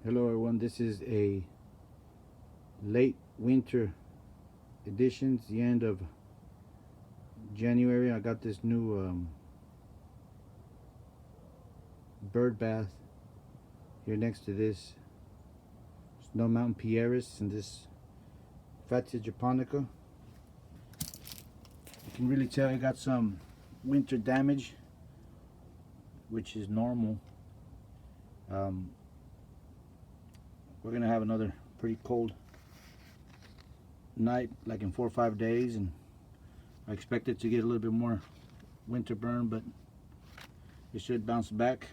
Hello everyone, this is a late winter edition. It's the end of January. I got this new bird bath here next to this Snow Mountain Pieris and this Fatsia japonica. You can really tell I got some winter damage, which is normal. We're gonna have another pretty cold night, like in 4 or 5 days, and I expect it to get a little bit more winter burn, but it should bounce back.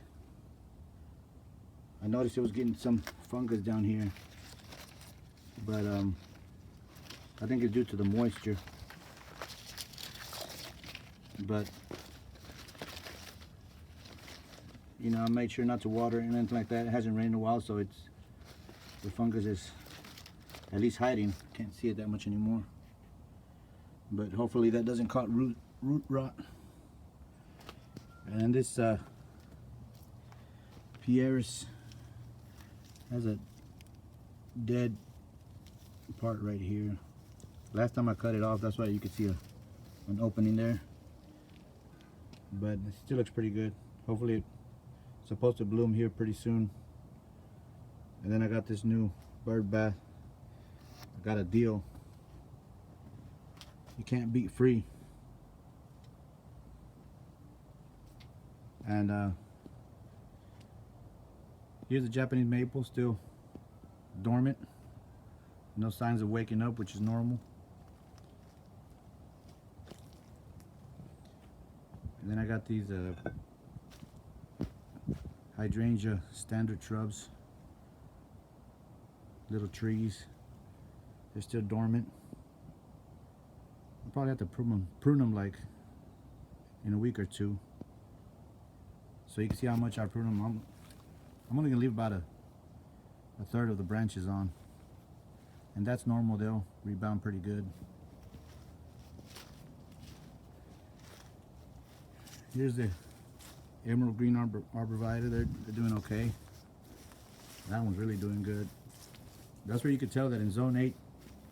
I noticed it was getting some fungus down here, but I think it's due to the moisture. But you know, I made sure not to water it and anything like that. It hasn't rained in a while, so the fungus is at least hiding. Can't see it that much anymore, but hopefully that doesn't cause root rot. And this Pieris has a dead part right here. Last time I cut it off, that's why you could see an opening there, but it still looks pretty good. Hopefully it's supposed to bloom here pretty soon. And then I got this new bird bath. I got a deal. You can't beat free. And here's the Japanese maple, still dormant. No signs of waking up, which is normal. And then I got these Hydrangea standard shrubs. Little trees. They're still dormant. I'll probably have to prune them like in a week or two, so you can see how much I prune them. I'm only gonna leave about a third of the branches on, and that's normal. They'll rebound pretty good. Here's the emerald green Arborvitae. They're doing okay. That one's really doing good. That's where you could tell that in zone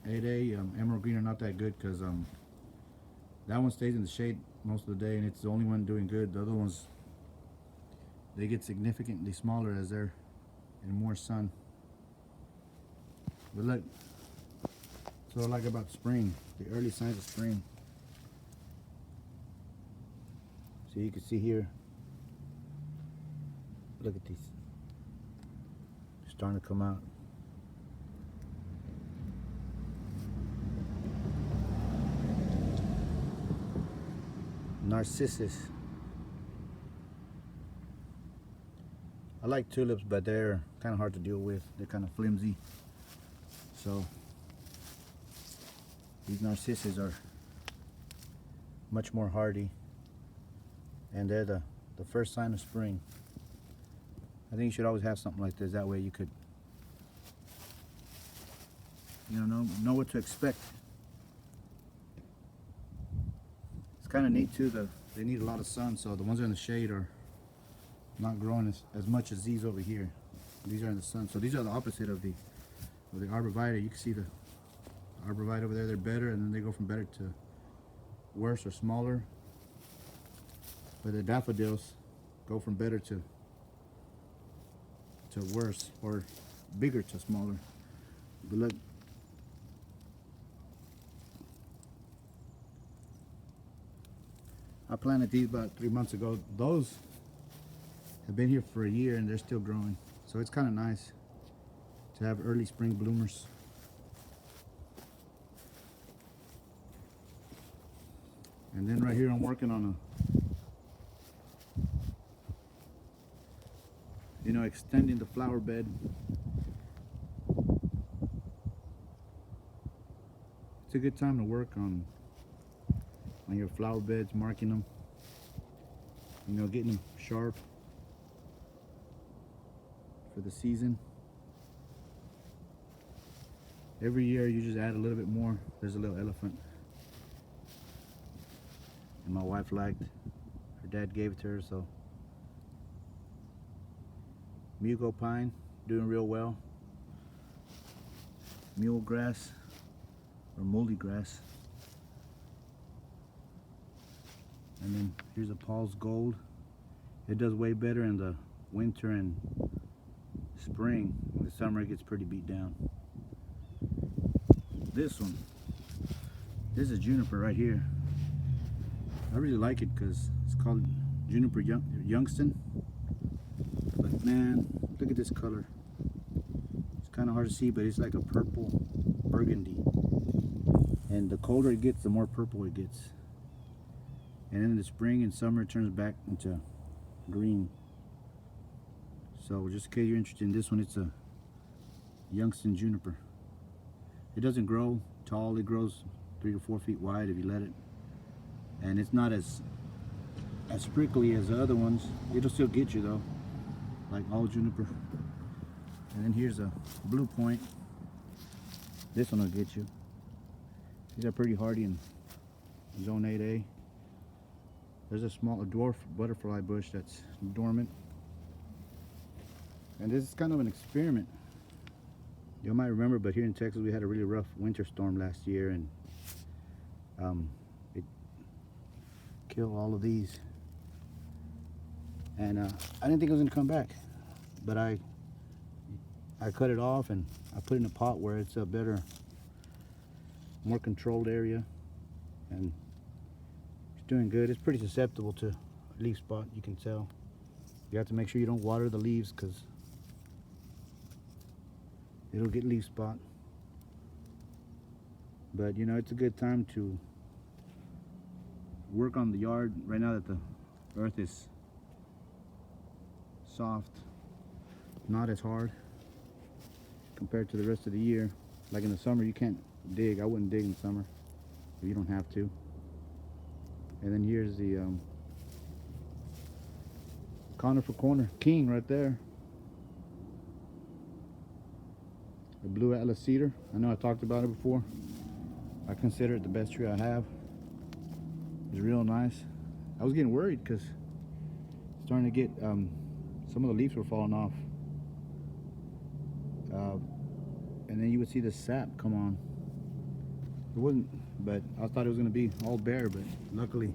8A, emerald green are not that good, because that one stays in the shade most of the day and it's the only one doing good. The other ones, they get significantly smaller as they're in more sun. But look, that's what I like about spring, the early signs of spring. So you can see here, look at these, they're starting to come out. Narcissus. I like tulips, but they're kind of hard to deal with. They're kind of flimsy. So these narcissus are much more hardy, and they're the first sign of spring. I think you should always have something like this. That way you could, you know what to expect. Kind of neat too. They need a lot of sun, so the ones that are in the shade are not growing as much as these over here. These are in the sun, so these are the opposite of the Arborvitae. You can see the Arborvitae over there, they're better, and then they go from better to worse or smaller. But the daffodils go from better to worse, or bigger to smaller. But look, I planted these about 3 months ago. Those have been here for a year and they're still growing. So it's kind of nice to have early spring bloomers. And then right here I'm working on extending the flower bed. It's a good time to work on your flower beds, marking them, getting them sharp for the season. Every year you just add a little bit more. There's a little elephant, and my wife liked, her dad gave it to her, so Mugo pine, doing real well. Mule grass or moldy grass. And then here's a Paul's Gold. It does way better in the winter and spring. In the summer it gets pretty beat down. This one, this is juniper right here. I really like it because it's called Juniper Yougstown. But man, look at this color. It's kind of hard to see, but it's like a purple burgundy. And the colder it gets, the more purple it gets. And in the spring and summer, it turns back into green. So just in case you're interested in this one, it's a Yougstown juniper. It doesn't grow tall. It grows 3 to 4 feet wide if you let it. And it's not as prickly as the other ones. It'll still get you though, like all juniper. And then here's a blue point. This one will get you. These are pretty hardy in zone 8A. There's a dwarf butterfly bush that's dormant. And this is kind of an experiment. You might remember, but here in Texas we had a really rough winter storm last year, and it killed all of these. And I didn't think it was gonna come back, but I cut it off and I put it in a pot where it's a better, more controlled area, and it's doing good. It's pretty susceptible to leaf spot, you can tell. You have to make sure you don't water the leaves because it'll get leaf spot. But you know, it's a good time to work on the yard right now that the earth is soft, not as hard compared to the rest of the year. Like in the summer you can't dig. I wouldn't dig in summer if you don't have to. And then here's the conifer corner king right there, the blue Atlas cedar. I know I talked about it before. I consider it the best tree I have. It's real nice. I was getting worried because it's starting to get some of the leaves were falling off, and then you would see the sap come on. It wasn't, but I thought it was going to be all bare, but luckily,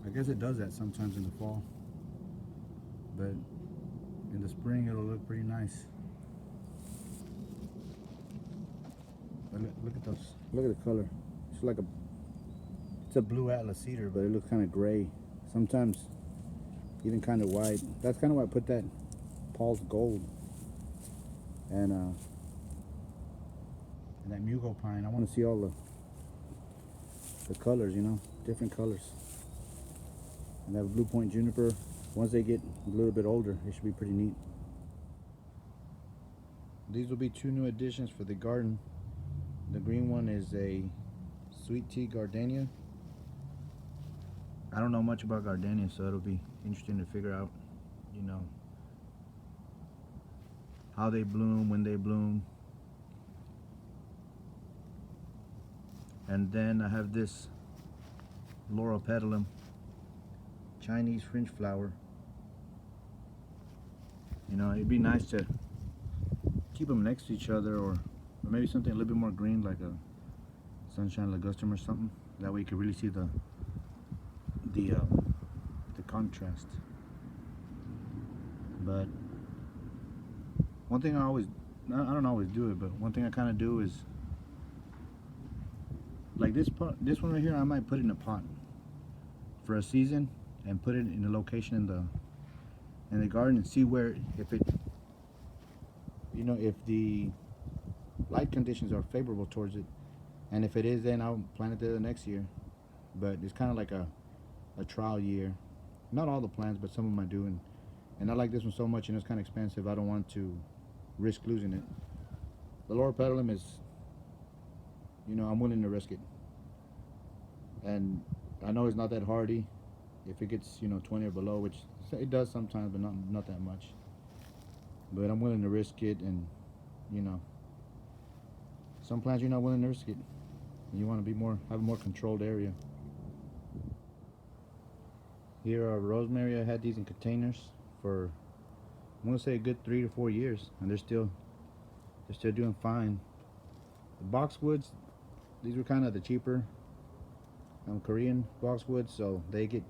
I guess it does that sometimes in the fall, but in the spring it'll look pretty nice. But look at those, look at the color. It's like it's a blue Atlas cedar, but it looks kind of gray, sometimes even kind of white. That's kind of why I put that Paul's Gold and that Mugo pine. I want to see all the colors, you know, different colors. And that blue point juniper, once they get a little bit older, it should be pretty neat. These will be 2 new additions for the garden. The green one is a sweet tea gardenia. I don't know much about gardenia, so it'll be interesting to figure out, you know, how they bloom, when they bloom. And then I have this Loropetalum, Chinese fringe flower. You know, it'd be nice to keep them next to each other, or maybe something a little bit more green, like a sunshine ligustrum or something. That way you can really see the contrast. But one thing I don't always do it, but one thing I kind of do is, like this one right here, I might put it in a pot for a season and put it in a location in the garden and see where, if it, you know, if the light conditions are favorable towards it, and if it is, then I'll plant it there the next year. But it's kind of like a trial year. Not all the plants, but some of them I do, and I like this one so much, and it's kind of expensive. I don't want to risk losing it. The Loropetalum is, you know, I'm willing to risk it, and I know it's not that hardy. If it gets, you know, 20 or below, which it does sometimes, but not that much. But I'm willing to risk it, and you know, some plants you're not willing to risk it. You want to be have a more controlled area. Here are rosemary. I had these in containers for I'm gonna say a good 3 to 4 years, and they're still doing fine. The Boxwoods, these were kind of the cheaper Korean Boxwoods, so they get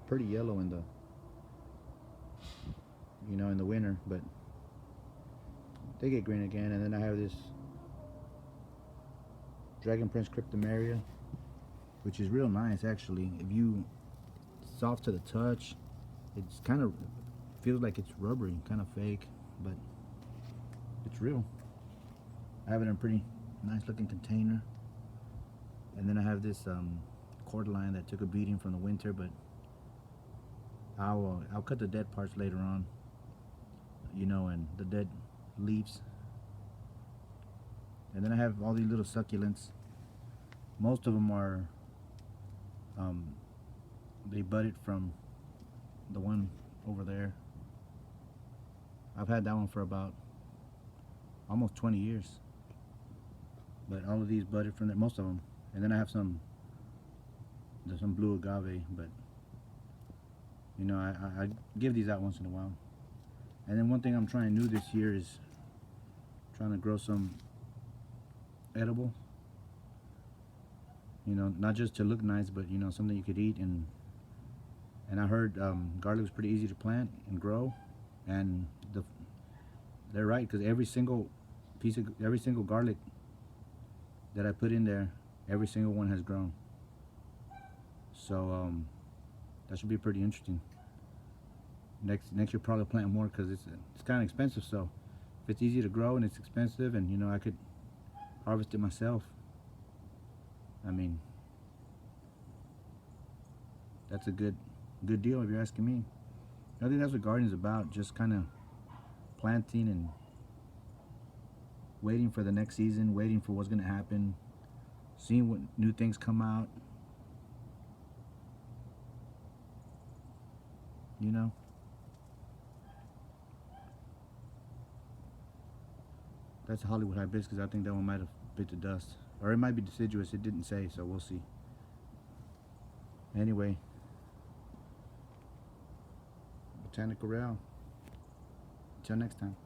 pretty yellow in the in the winter, but they get green again. And then I have this Dragon Prince Cryptomeria, which is real nice actually. Soft to the touch. It's kind of feels like it's rubbery, kind of fake, but it's real. I have it in a pretty nice looking container. And then I have this cordyline that took a beating from the winter, but I'll cut the dead parts later on, and the dead leaves. And then I have all these little succulents. Most of them are they budded from the one over there. I've had that one for about almost 20 years, but all of these budded from there, most of them. And then I have some blue agave, but I give these out once in a while. And then one thing I'm trying new this year is trying to grow some edible, not just to look nice, but something you could eat. And I heard garlic was pretty easy to plant and grow, and they're right, because every single garlic that I put in there, every single one has grown. So that should be pretty interesting. Next year probably plant more, because it's kind of expensive. So if it's easy to grow and it's expensive, and I could harvest it myself, I mean, that's a good deal if you're asking me. I think that's what gardening's about, just kind of planting and waiting for the next season, waiting for what's going to happen, seeing what new things come out. That's a Hollywood hibiscus. I think that one might have bit the dust, or it might be deciduous. It didn't say, so we'll see. Anyway, Botanical Real. Until next time.